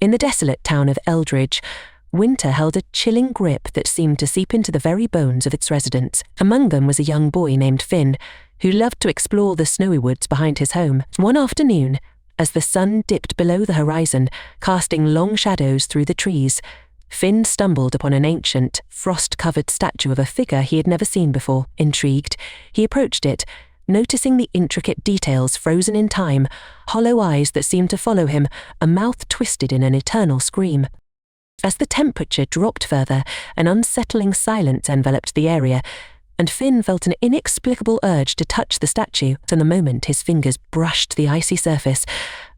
In the desolate town of Eldridge, winter held a chilling grip that seemed to seep into the very bones of its residents. Among them was a young boy named Finn, who loved to explore the snowy woods behind his home. One afternoon, as the sun dipped below the horizon, casting long shadows through the trees, Finn stumbled upon an ancient, frost-covered statue of a figure he had never seen before. Intrigued, he approached it, noticing the intricate details frozen in time, hollow eyes that seemed to follow him, a mouth twisted in an eternal scream. As the temperature dropped further, an unsettling silence enveloped the area, and Finn felt an inexplicable urge to touch the statue. And the moment his fingers brushed the icy surface,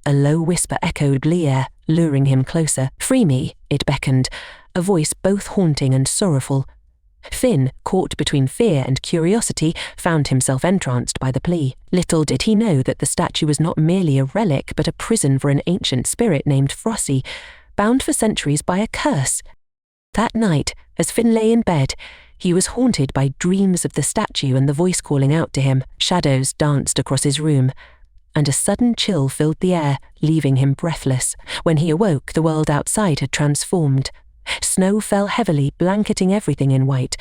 a low whisper echoed the air, luring him closer. "Free me," it beckoned, a voice both haunting and sorrowful. Finn, caught between fear and curiosity, found himself entranced by the plea. Little did he know that the statue was not merely a relic but a prison for an ancient spirit named Frosty, bound for centuries by a curse. That night, as Finn lay in bed, he was haunted by dreams of the statue and the voice calling out to him. Shadows danced across his room, and a sudden chill filled the air, leaving him breathless. When he awoke, the world outside had transformed. Snow fell heavily, blanketing everything in white,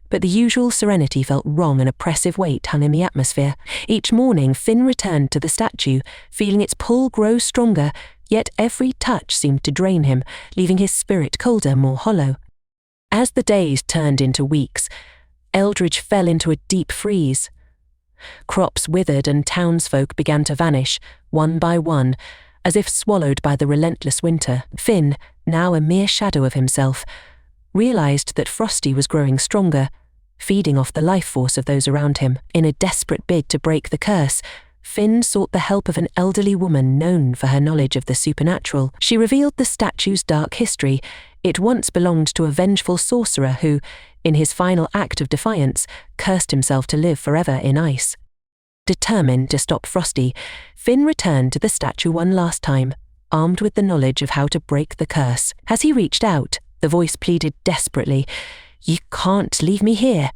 but the usual serenity felt wrong. An oppressive weight hung in the atmosphere. Each morning, Finn returned to the statue, feeling its pull grow stronger, yet every touch seemed to drain him, leaving his spirit colder, more hollow. As the days turned into weeks, Eldridge fell into a deep freeze. Crops withered and townsfolk began to vanish, one by one, as if swallowed by the relentless winter. Finn, now a mere shadow of himself, realized that Frosty was growing stronger, feeding off the life force of those around him. In a desperate bid to break the curse, Finn sought the help of an elderly woman known for her knowledge of the supernatural. She revealed the statue's dark history. It once belonged to a vengeful sorcerer who, in his final act of defiance, cursed himself to live forever in ice. Determined to stop Frosty, Finn returned to the statue one last time, armed with the knowledge of how to break the curse. As he reached out, the voice pleaded desperately, "You can't leave me here."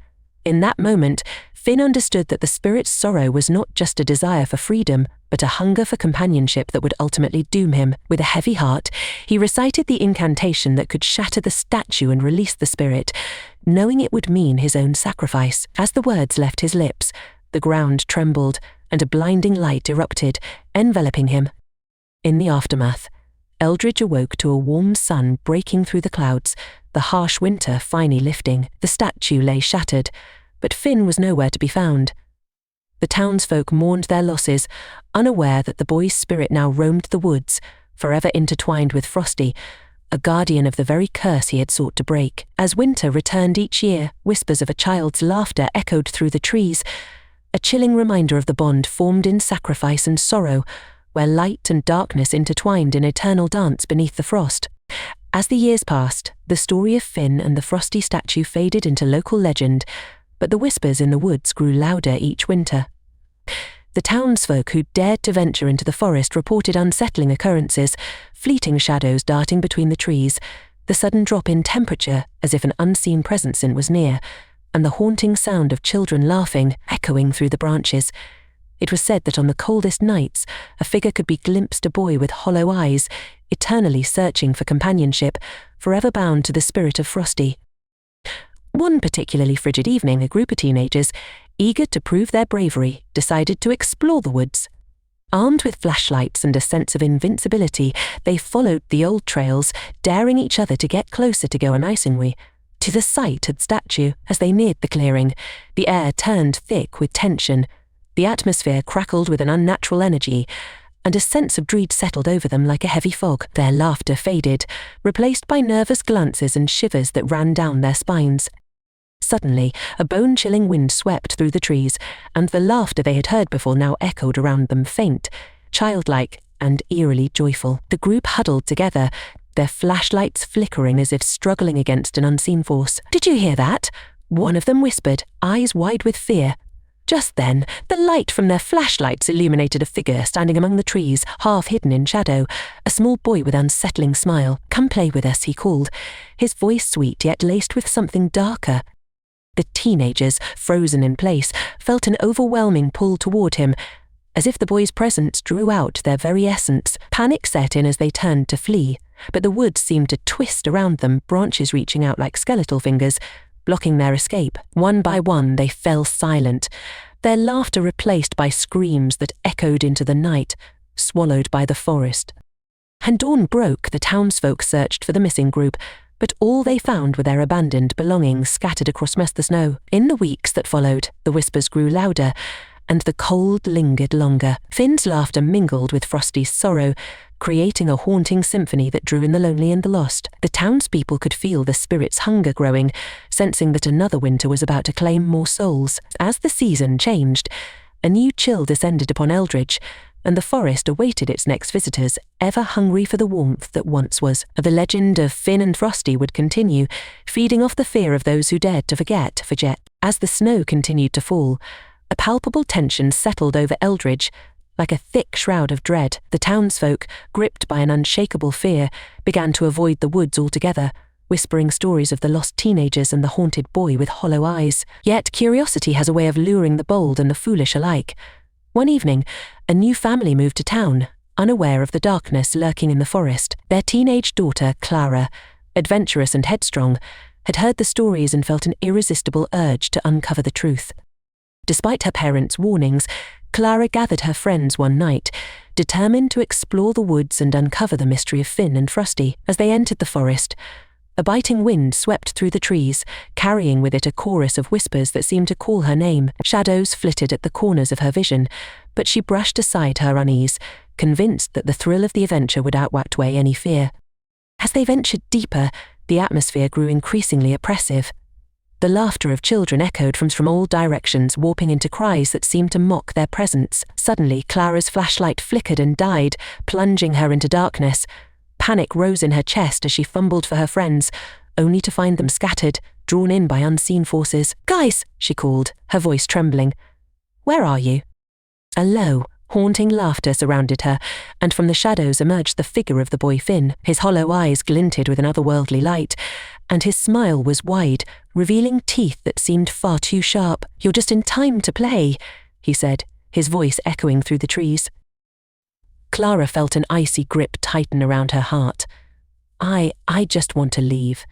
In that moment, Finn understood that the spirit's sorrow was not just a desire for freedom, but a hunger for companionship that would ultimately doom him. With a heavy heart, he recited the incantation that could shatter the statue and release the spirit, knowing it would mean his own sacrifice. As the words left his lips, the ground trembled, and a blinding light erupted, enveloping him. In the aftermath, Eldridge awoke to a warm sun breaking through the clouds, the harsh winter finally lifting. The statue lay shattered, but Finn was nowhere to be found. The townsfolk mourned their losses, unaware that the boy's spirit now roamed the woods, forever intertwined with Frosty, a guardian of the very curse he had sought to break. As winter returned each year, whispers of a child's laughter echoed through the trees, a chilling reminder of the bond formed in sacrifice and sorrow, where light and darkness intertwined in eternal dance beneath the frost. As the years passed, the story of Finn and the Frosty statue faded into local legend, but the whispers in the woods grew louder each winter. The townsfolk who dared to venture into the forest reported unsettling occurrences, fleeting shadows darting between the trees, the sudden drop in temperature as if an unseen presence was near, and the haunting sound of children laughing echoing through the branches. It was said that on the coldest nights, a figure could be glimpsed, a boy with hollow eyes, eternally searching for companionship, forever bound to the spirit of Frosty. One particularly frigid evening, a group of teenagers, eager to prove their bravery, decided to explore the woods. Armed with flashlights and a sense of invincibility, they followed the old trails, daring each other to get closer to go amazingly to the site of the statue. As they neared the clearing, the air turned thick with tension. The atmosphere crackled with an unnatural energy, and a sense of dread settled over them like a heavy fog. Their laughter faded, replaced by nervous glances and shivers that ran down their spines. Suddenly, a bone-chilling wind swept through the trees, and the laughter they had heard before now echoed around them, faint, childlike, and eerily joyful. The group huddled together, their flashlights flickering as if struggling against an unseen force. "Did you hear that?" one of them whispered, eyes wide with fear. Just then, the light from their flashlights illuminated a figure standing among the trees, half hidden in shadow, a small boy with an unsettling smile. "Come play with us," he called, his voice sweet yet laced with something darker. The teenagers, frozen in place, felt an overwhelming pull toward him, as if the boy's presence drew out their very essence. Panic set in as they turned to flee. but the woods seemed to twist around them, branches reaching out like skeletal fingers, blocking their escape. One by one they fell silent, their laughter replaced by screams that echoed into the night, swallowed by the forest. When dawn broke, the townsfolk searched for the missing group, but all they found were their abandoned belongings scattered across the snow. In the weeks that followed, the whispers grew louder, and the cold lingered longer. Finn's laughter mingled with Frosty's sorrow, creating a haunting symphony that drew in the lonely and the lost. The townspeople could feel the spirit's hunger growing, sensing that another winter was about to claim more souls. As the season changed, a new chill descended upon Eldridge, and the forest awaited its next visitors, ever hungry for the warmth that once was. The legend of Finn and Frosty would continue, feeding off the fear of those who dared to forget. As the snow continued to fall, a palpable tension settled over Eldridge, like a thick shroud of dread. The townsfolk, gripped by an unshakable fear, began to avoid the woods altogether, whispering stories of the lost teenagers and the haunted boy with hollow eyes. Yet curiosity has a way of luring the bold and the foolish alike. One evening, a new family moved to town, unaware of the darkness lurking in the forest. Their teenage daughter, Clara, adventurous and headstrong, had heard the stories and felt an irresistible urge to uncover the truth. Despite her parents' warnings, Clara gathered her friends one night, determined to explore the woods and uncover the mystery of Finn and Frosty. As they entered the forest, a biting wind swept through the trees, carrying with it a chorus of whispers that seemed to call her name. Shadows flitted at the corners of her vision, but she brushed aside her unease, convinced that the thrill of the adventure would outweigh any fear. As they ventured deeper, the atmosphere grew increasingly oppressive. The laughter of children echoed from all directions, warping into cries that seemed to mock their presence. Suddenly, Clara's flashlight flickered and died, plunging her into darkness. Panic rose in her chest as she fumbled for her friends, only to find them scattered, drawn in by unseen forces. "Guys!" she called, her voice trembling. "Where are you?" A low, haunting laughter surrounded her, and from the shadows emerged the figure of the boy Finn. His hollow eyes glinted with an otherworldly light, and his smile was wide, revealing teeth that seemed far too sharp. "You're just in time to play," he said, his voice echoing through the trees. Clara felt an icy grip tighten around her heart. I just want to leave,"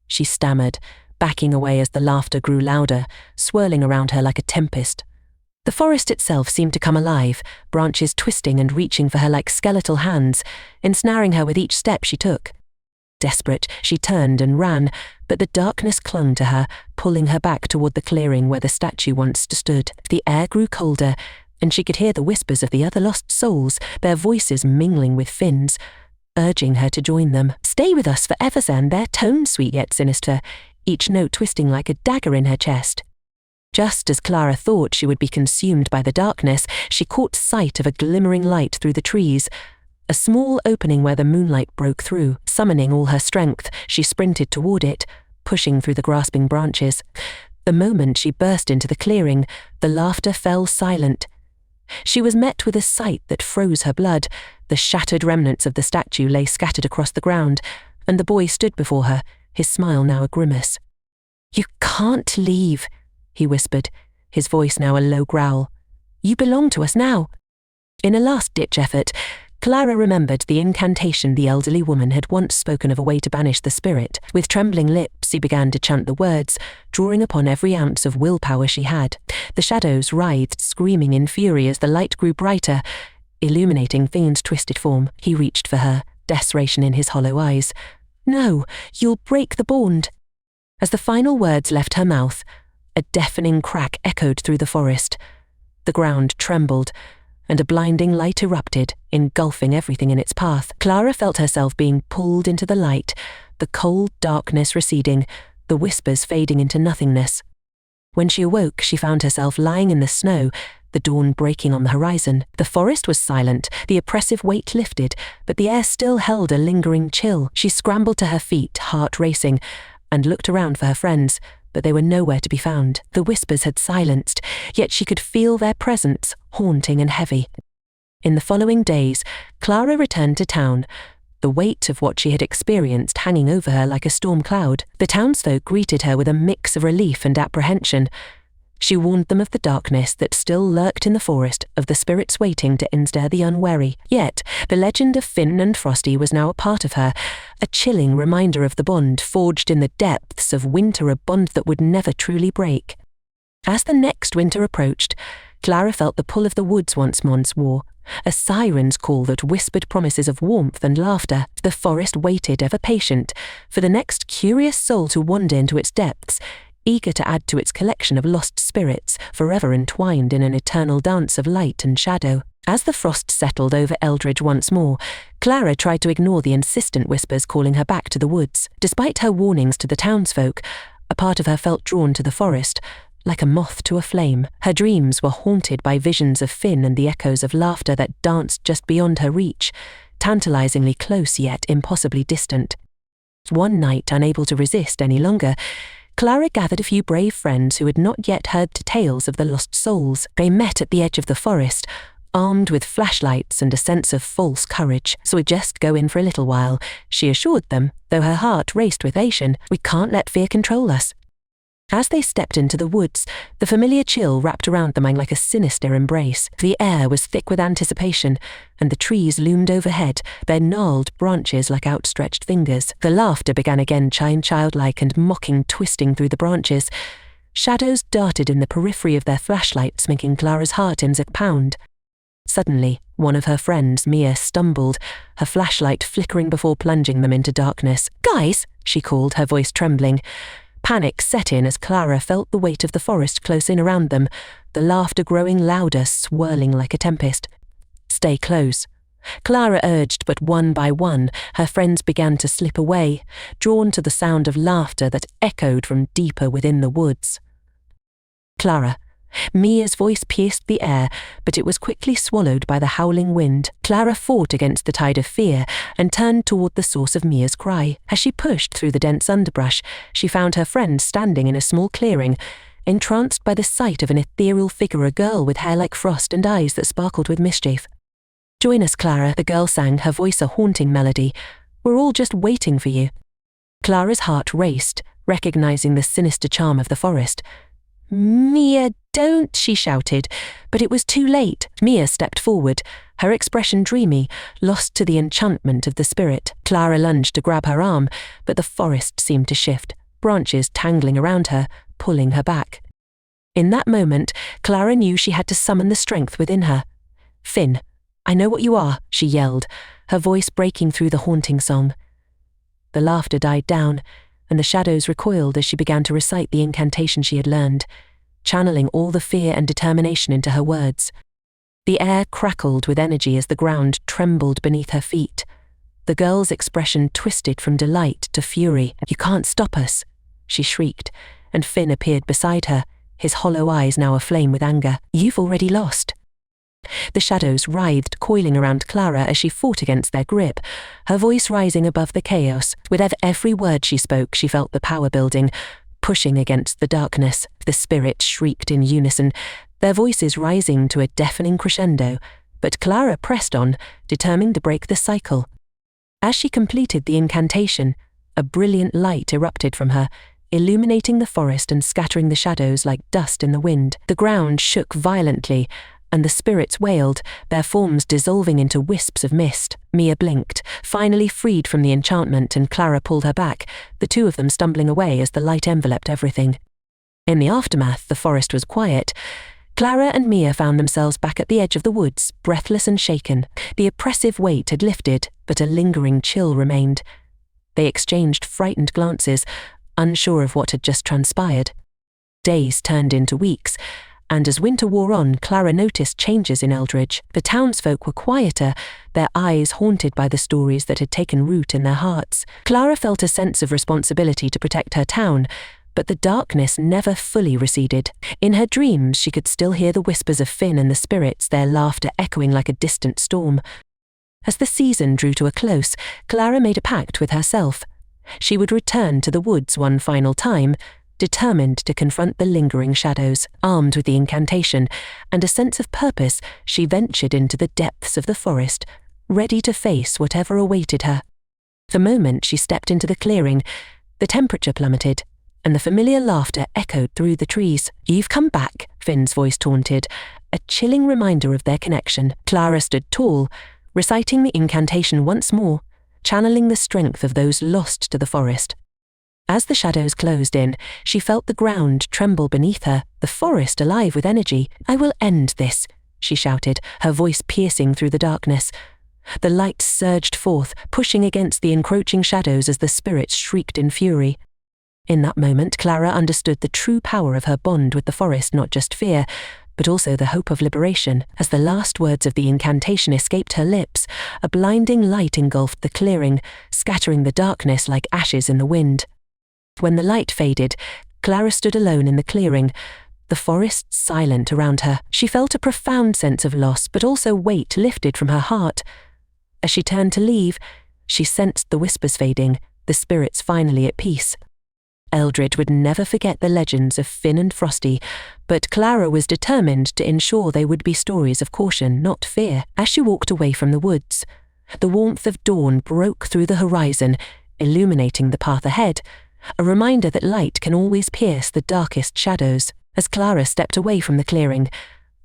she stammered, backing away as the laughter grew louder, swirling around her like a tempest. The forest itself seemed to come alive, branches twisting and reaching for her like skeletal hands, ensnaring her with each step she took. Desperate, she turned and ran, but the darkness clung to her, pulling her back toward the clearing where the statue once stood. The air grew colder, and she could hear the whispers of the other lost souls, their voices mingling with Finn's, urging her to join them. "Stay with us forever, Zan," their tone sweet yet sinister, each note twisting like a dagger in her chest. Just as Clara thought she would be consumed by the darkness, she caught sight of a glimmering light through the trees, a small opening where the moonlight broke through. Summoning all her strength, she sprinted toward it, pushing through the grasping branches. The moment she burst into the clearing, the laughter fell silent. She was met with a sight that froze her blood. The shattered remnants of the statue lay scattered across the ground, and the boy stood before her, his smile now a grimace. "You can't leave," he whispered, his voice now a low growl. "You belong to us now." In a last-ditch effort, Clara remembered the incantation the elderly woman had once spoken of, a way to banish the spirit. With trembling lips, she began to chant the words, drawing upon every ounce of willpower she had. The shadows writhed, screaming in fury as the light grew brighter, illuminating Finn's twisted form. He reached for her, desperation in his hollow eyes. "No, you'll break the bond." As the final words left her mouth, a deafening crack echoed through the forest. The ground trembled, and a blinding light erupted, engulfing everything in its path. Clara felt herself being pulled into the light, the cold darkness receding, the whispers fading into nothingness. When she awoke, she found herself lying in the snow, the dawn breaking on the horizon. The forest was silent, the oppressive weight lifted, but the air still held a lingering chill. She scrambled to her feet, heart racing, and looked around for her friends, but they were nowhere to be found. The whispers had silenced, yet she could feel their presence, haunting and heavy. In the following days, Clara returned to town, the weight of what she had experienced hanging over her like a storm cloud. The townsfolk greeted her with a mix of relief and apprehension. She warned them of the darkness that still lurked in the forest, of the spirits waiting to ensnare the unwary. Yet, the legend of Finn and Frosty was now a part of her, a chilling reminder of the bond forged in the depths of winter, a bond that would never truly break. As the next winter approached, Clara felt the pull of the woods once more, a siren's call that whispered promises of warmth and laughter. The forest waited, ever patient, for the next curious soul to wander into its depths, eager to add to its collection of lost spirits, forever entwined in an eternal dance of light and shadow. As the frost settled over Eldridge once more, Clara tried to ignore the insistent whispers calling her back to the woods. Despite her warnings to the townsfolk, a part of her felt drawn to the forest, like a moth to a flame. Her dreams were haunted by visions of Finn and the echoes of laughter that danced just beyond her reach, tantalizingly close yet impossibly distant. One night, unable to resist any longer, Clara gathered a few brave friends who had not yet heard tales of the lost souls. They met at the edge of the forest, armed with flashlights and a sense of false courage. "So we just go in for a little while," she assured them, though her heart raced with elation. "We can't let fear control us." As they stepped into the woods, the familiar chill wrapped around them like a sinister embrace. The air was thick with anticipation, and the trees loomed overhead, their gnarled branches like outstretched fingers. The laughter began again, childlike and mocking, twisting through the branches. Shadows darted in the periphery of their flashlights, making Clara's heart pound. Suddenly, one of her friends, Mia, stumbled, her flashlight flickering before plunging them into darkness. "Guys!" she called, her voice trembling. Panic set in as Clara felt the weight of the forest close in around them, the laughter growing louder, swirling like a tempest. "Stay close," Clara urged, but one by one, her friends began to slip away, drawn to the sound of laughter that echoed from deeper within the woods. "Clara." Mia's voice pierced the air, but it was quickly swallowed by the howling wind. Clara fought against the tide of fear and turned toward the source of Mia's cry. As she pushed through the dense underbrush, she found her friend standing in a small clearing, entranced by the sight of an ethereal figure, a girl with hair like frost and eyes that sparkled with mischief. "Join us, Clara," the girl sang, her voice a haunting melody. "We're all just waiting for you." Clara's heart raced, recognizing the sinister charm of the forest. "Mia, don't," she shouted, but it was too late. Mia stepped forward, her expression dreamy, lost to the enchantment of the spirit. Clara lunged to grab her arm, but the forest seemed to shift, branches tangling around her, pulling her back. In that moment, Clara knew she had to summon the strength within her. "Finn, I know what you are," she yelled, her voice breaking through the haunting song. The laughter died down, and the shadows recoiled as she began to recite the incantation she had learned, channeling all the fear and determination into her words. The air crackled with energy as the ground trembled beneath her feet. The girl's expression twisted from delight to fury. "You can't stop us," she shrieked, and Finn appeared beside her, his hollow eyes now aflame with anger. "You've already lost." The shadows writhed, coiling around Clara as she fought against their grip, her voice rising above the chaos. With every word she spoke, she felt the power building, pushing against the darkness. The spirits shrieked in unison, their voices rising to a deafening crescendo, but Clara pressed on, determined to break the cycle. As she completed the incantation, a brilliant light erupted from her, illuminating the forest and scattering the shadows like dust in the wind. The ground shook violently, and the spirits wailed, their forms dissolving into wisps of mist. Mia blinked, finally freed from the enchantment, and Clara pulled her back, the two of them stumbling away as the light enveloped everything. In the aftermath, the forest was quiet. Clara and Mia found themselves back at the edge of the woods, breathless and shaken. The oppressive weight had lifted, but a lingering chill remained. They exchanged frightened glances, unsure of what had just transpired. Days turned into weeks, and as winter wore on, Clara noticed changes in Eldridge. The townsfolk were quieter, their eyes haunted by the stories that had taken root in their hearts. Clara felt a sense of responsibility to protect her town, but the darkness never fully receded. In her dreams, she could still hear the whispers of Finn and the spirits, their laughter echoing like a distant storm. As the season drew to a close, Clara made a pact with herself. She would return to the woods one final time, determined to confront the lingering shadows. Armed with the incantation and a sense of purpose, she ventured into the depths of the forest, ready to face whatever awaited her. The moment she stepped into the clearing, the temperature plummeted, and the familiar laughter echoed through the trees. "You've come back," Finn's voice taunted, a chilling reminder of their connection. Clara stood tall, reciting the incantation once more, channeling the strength of those lost to the forest. As the shadows closed in, she felt the ground tremble beneath her, the forest alive with energy. "I will end this," she shouted, her voice piercing through the darkness. The light surged forth, pushing against the encroaching shadows as the spirits shrieked in fury. In that moment, Clara understood the true power of her bond with the forest, not just fear, but also the hope of liberation. As the last words of the incantation escaped her lips, a blinding light engulfed the clearing, scattering the darkness like ashes in the wind. When the light faded, Clara stood alone in the clearing, the forest silent around her. She felt a profound sense of loss, but also weight lifted from her heart. As she turned to leave, she sensed the whispers fading, the spirits finally at peace. Eldridge would never forget the legends of Finn and Frosty, but Clara was determined to ensure they would be stories of caution, not fear. As she walked away from the woods, the warmth of dawn broke through the horizon, illuminating the path ahead, a reminder that light can always pierce the darkest shadows. As Clara stepped away from the clearing,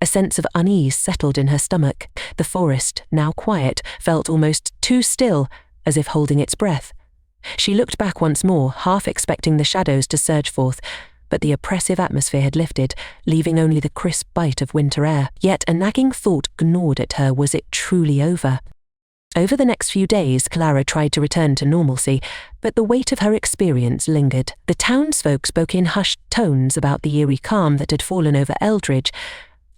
a sense of unease settled in her stomach. The forest, now quiet, felt almost too still, as if holding its breath. She looked back once more, half expecting the shadows to surge forth, but the oppressive atmosphere had lifted, leaving only the crisp bite of winter air. Yet a nagging thought gnawed at her. Was it truly over? Over the next few days, Clara tried to return to normalcy, but the weight of her experience lingered. The townsfolk spoke in hushed tones about the eerie calm that had fallen over Eldridge,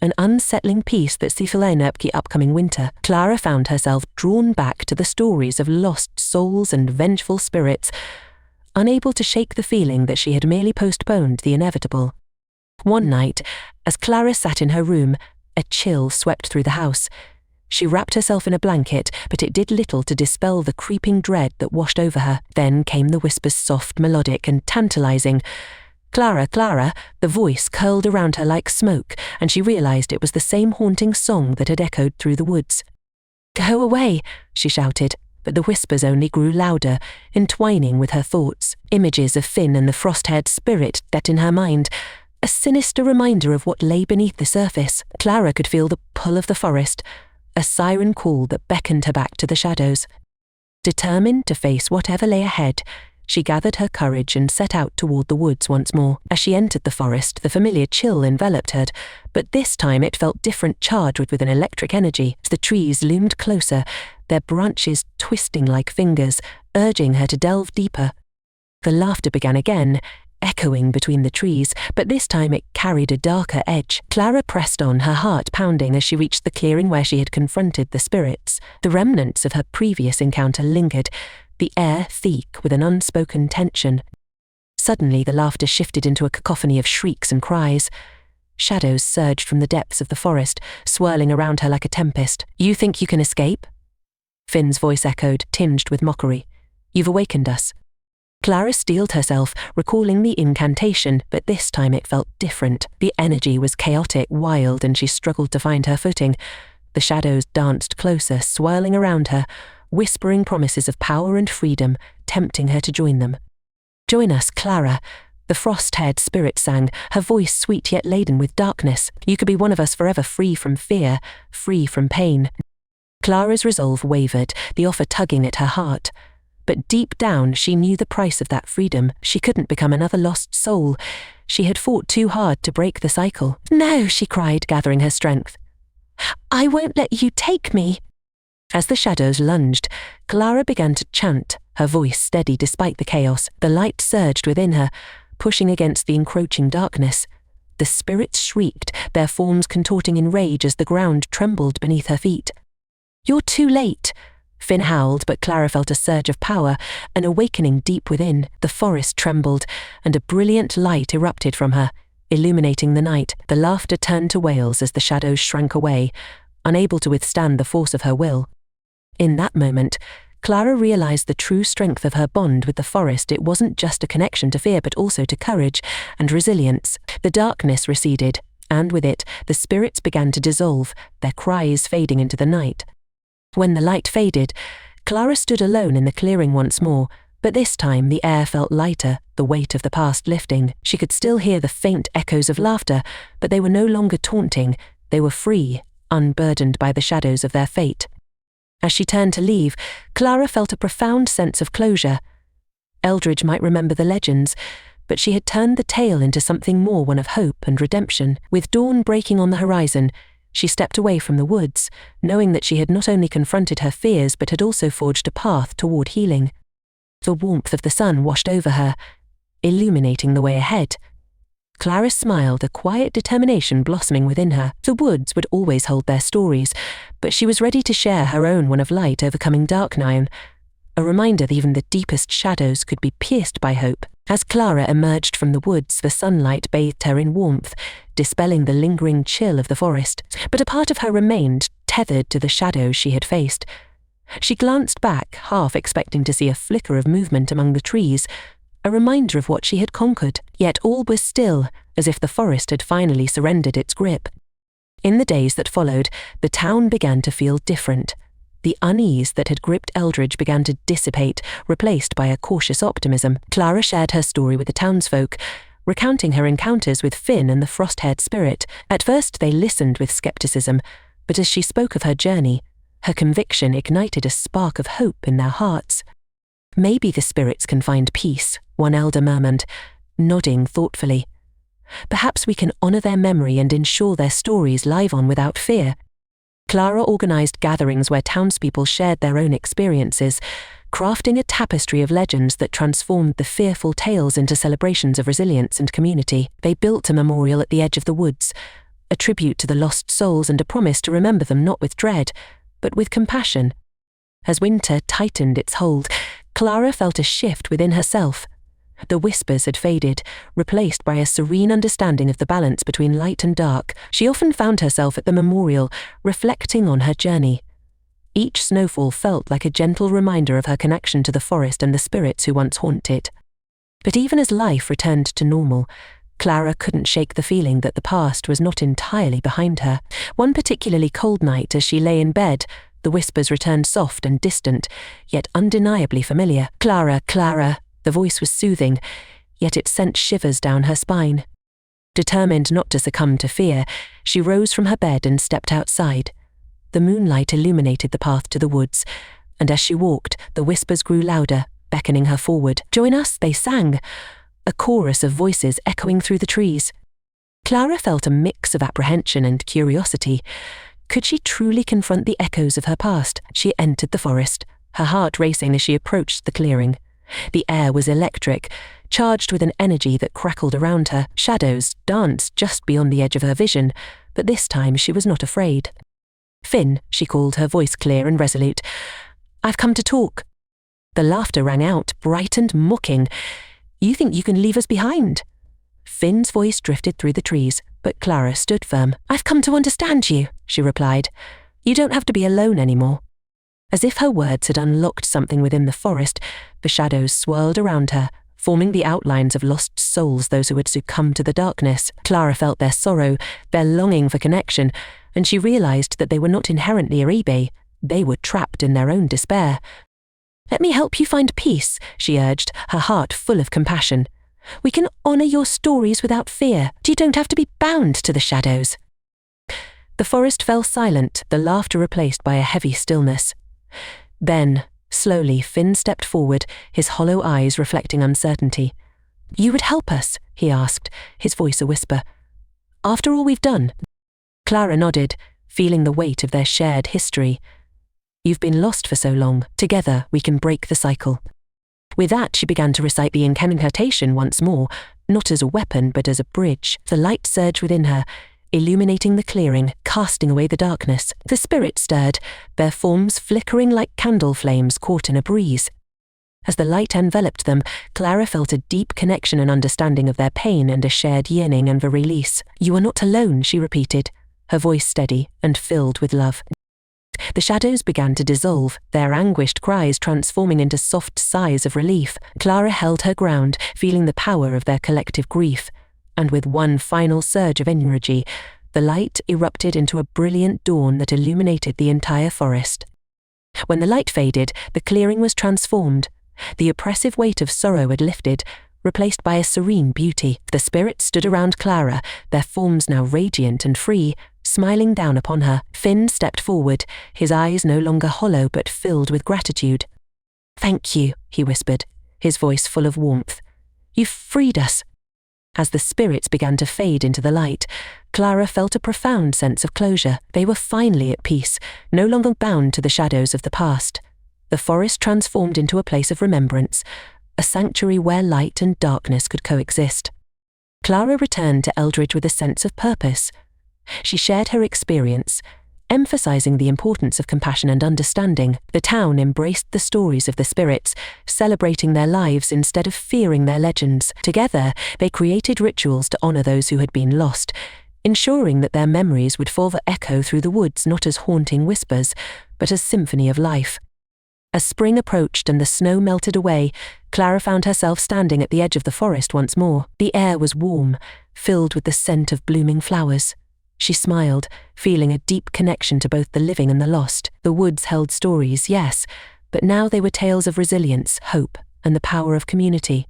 an unsettling peace that up the upcoming winter. Clara found herself drawn back to the stories of lost souls and vengeful spirits, unable to shake the feeling that she had merely postponed the inevitable. One night, as Clara sat in her room, a chill swept through the house. She wrapped herself in a blanket, but it did little to dispel the creeping dread that washed over her. Then came the whispers, soft, melodic, and tantalizing. "Clara, Clara," the voice curled around her like smoke, and she realized it was the same haunting song that had echoed through the woods. "Go away," she shouted, but the whispers only grew louder, entwining with her thoughts. Images of Finn and the frost-haired spirit set in her mind, a sinister reminder of what lay beneath the surface. Clara could feel the pull of the forest, a siren call that beckoned her back to the shadows. Determined to face whatever lay ahead, she gathered her courage and set out toward the woods once more. As she entered the forest, the familiar chill enveloped her, but this time it felt different, charged with an electric energy. As the trees loomed closer, their branches twisting like fingers, urging her to delve deeper. The laughter began again, echoing between the trees, but this time it carried a darker edge. Clara pressed on, her heart pounding as she reached the clearing where she had confronted the spirits. The remnants of her previous encounter lingered, the air thick with an unspoken tension. Suddenly the laughter shifted into a cacophony of shrieks and cries. Shadows surged from the depths of the forest, swirling around her like a tempest. "You think you can escape?" Finn's voice echoed, tinged with mockery. "You've awakened us." Clara steeled herself, recalling the incantation, but this time it felt different. The energy was chaotic, wild, and she struggled to find her footing. The shadows danced closer, swirling around her, whispering promises of power and freedom, tempting her to join them. "Join us, Clara," the frost-haired spirit sang, her voice sweet yet laden with darkness. "You could be one of us forever, free from fear, free from pain." Clara's resolve wavered, the offer tugging at her heart. But deep down she knew the price of that freedom. She couldn't become another lost soul. She had fought too hard to break the cycle. "No," she cried, gathering her strength. "I won't let you take me." As the shadows lunged, Clara began to chant, her voice steady despite the chaos. The light surged within her, pushing against the encroaching darkness. The spirits shrieked, their forms contorting in rage as the ground trembled beneath her feet. "You're too late," Finn howled, but Clara felt a surge of power, an awakening deep within. The forest trembled, and a brilliant light erupted from her, illuminating the night. The laughter turned to wails as the shadows shrank away, unable to withstand the force of her will. In that moment, Clara realized the true strength of her bond with the forest. It wasn't just a connection to fear, but also to courage and resilience. The darkness receded, and with it, the spirits began to dissolve, their cries fading into the night. When the light faded, Clara stood alone in the clearing once more, but this time the air felt lighter, the weight of the past lifting. She could still hear the faint echoes of laughter, but they were no longer taunting. They were free, unburdened by the shadows of their fate. As she turned to leave, Clara felt a profound sense of closure. Eldridge might remember the legends, but she had turned the tale into something more, one of hope and redemption. With dawn breaking on the horizon, she stepped away from the woods, knowing that she had not only confronted her fears but had also forged a path toward healing. The warmth of the sun washed over her, illuminating the way ahead. Clara smiled, a quiet determination blossoming within her. The woods would always hold their stories, but she was ready to share her own, one of light overcoming darkness, a reminder that even the deepest shadows could be pierced by hope. As Clara emerged from the woods, the sunlight bathed her in warmth, dispelling the lingering chill of the forest. But a part of her remained, tethered to the shadows she had faced. She glanced back, half expecting to see a flicker of movement among the trees, a reminder of what she had conquered. Yet all was still, as if the forest had finally surrendered its grip. In the days that followed, the town began to feel different. The unease that had gripped Eldridge began to dissipate, replaced by a cautious optimism. Clara shared her story with the townsfolk, recounting her encounters with Finn and the frost-haired spirit. At first they listened with skepticism, but as she spoke of her journey, her conviction ignited a spark of hope in their hearts. "Maybe the spirits can find peace," one elder murmured, nodding thoughtfully. "Perhaps we can honor their memory and ensure their stories live on without fear." Clara organized gatherings where townspeople shared their own experiences, crafting a tapestry of legends that transformed the fearful tales into celebrations of resilience and community. They built a memorial at the edge of the woods, a tribute to the lost souls and a promise to remember them not with dread, but with compassion. As winter tightened its hold, Clara felt a shift within herself. The whispers had faded, replaced by a serene understanding of the balance between light and dark. She often found herself at the memorial, reflecting on her journey. Each snowfall felt like a gentle reminder of her connection to the forest and the spirits who once haunted it. But even as life returned to normal, Clara couldn't shake the feeling that the past was not entirely behind her. One particularly cold night, as she lay in bed, the whispers returned soft and distant, yet undeniably familiar. "Clara, Clara." The voice was soothing, yet it sent shivers down her spine. Determined not to succumb to fear, she rose from her bed and stepped outside. The moonlight illuminated the path to the woods, and as she walked, the whispers grew louder, beckoning her forward. "Join us," they sang, a chorus of voices echoing through the trees. Clara felt a mix of apprehension and curiosity. Could she truly confront the echoes of her past? She entered the forest, her heart racing as she approached the clearing. The air was electric, charged with an energy that crackled around her. Shadows danced just beyond the edge of her vision, but this time she was not afraid. "Finn," she called, her voice clear and resolute. "I've come to talk." The laughter rang out, bright and mocking. "You think you can leave us behind?" Finn's voice drifted through the trees, but Clara stood firm. "I've come to understand you," she replied. "You don't have to be alone anymore." As if her words had unlocked something within the forest, the shadows swirled around her, forming the outlines of lost souls, those who had succumbed to the darkness. Clara felt their sorrow, their longing for connection, and she realized that they were not inherently Aribe. They were trapped in their own despair. "Let me help you find peace," she urged, her heart full of compassion. "We can honor your stories without fear. You don't have to be bound to the shadows." The forest fell silent, the laughter replaced by a heavy stillness. Then, slowly, Finn stepped forward, his hollow eyes reflecting uncertainty. "You would help us?" he asked, his voice a whisper. "After all we've done?" Clara nodded, feeling the weight of their shared history. "You've been lost for so long. Together we can break the cycle." With that, she began to recite the incantation once more, not as a weapon but as a bridge. The light surged within her, illuminating the clearing, casting away the darkness. The spirits stirred, their forms flickering like candle flames caught in a breeze. As the light enveloped them, Clara felt a deep connection and understanding of their pain and a shared yearning and a release. "You are not alone," she repeated, her voice steady and filled with love. The shadows began to dissolve, their anguished cries transforming into soft sighs of relief. Clara held her ground, feeling the power of their collective grief. And with one final surge of energy, the light erupted into a brilliant dawn that illuminated the entire forest. When the light faded, the clearing was transformed. The oppressive weight of sorrow had lifted, replaced by a serene beauty. The spirits stood around Clara, their forms now radiant and free, smiling down upon her. Finn stepped forward, his eyes no longer hollow but filled with gratitude. "Thank you," he whispered, his voice full of warmth. "You've freed us." As the spirits began to fade into the light, Clara felt a profound sense of closure. They were finally at peace, no longer bound to the shadows of the past. The forest transformed into a place of remembrance, a sanctuary where light and darkness could coexist. Clara returned to Eldridge with a sense of purpose. She shared her experience, emphasizing the importance of compassion and understanding. The town embraced the stories of the spirits, celebrating their lives instead of fearing their legends. Together, they created rituals to honor those who had been lost, ensuring that their memories would forever echo through the woods not as haunting whispers, but as symphony of life. As spring approached and the snow melted away, Clara found herself standing at the edge of the forest once more. The air was warm, filled with the scent of blooming flowers. She smiled, feeling a deep connection to both the living and the lost. The woods held stories, yes, but now they were tales of resilience, hope, and the power of community.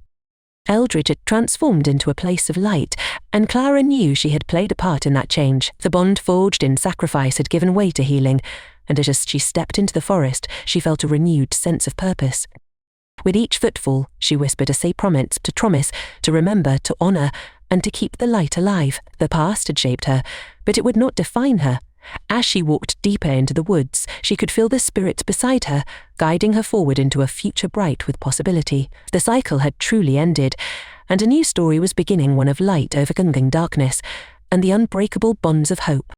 Eldridge had transformed into a place of light, and Clara knew she had played a part in that change. The bond forged in sacrifice had given way to healing, and as she stepped into the forest, she felt a renewed sense of purpose. With each footfall, she whispered a promise, to remember, to honor, and to keep the light alive. The past had shaped her, but it would not define her. As she walked deeper into the woods, she could feel the spirits beside her, guiding her forward into a future bright with possibility. The cycle had truly ended, and a new story was beginning, one of light overcoming darkness, and the unbreakable bonds of hope.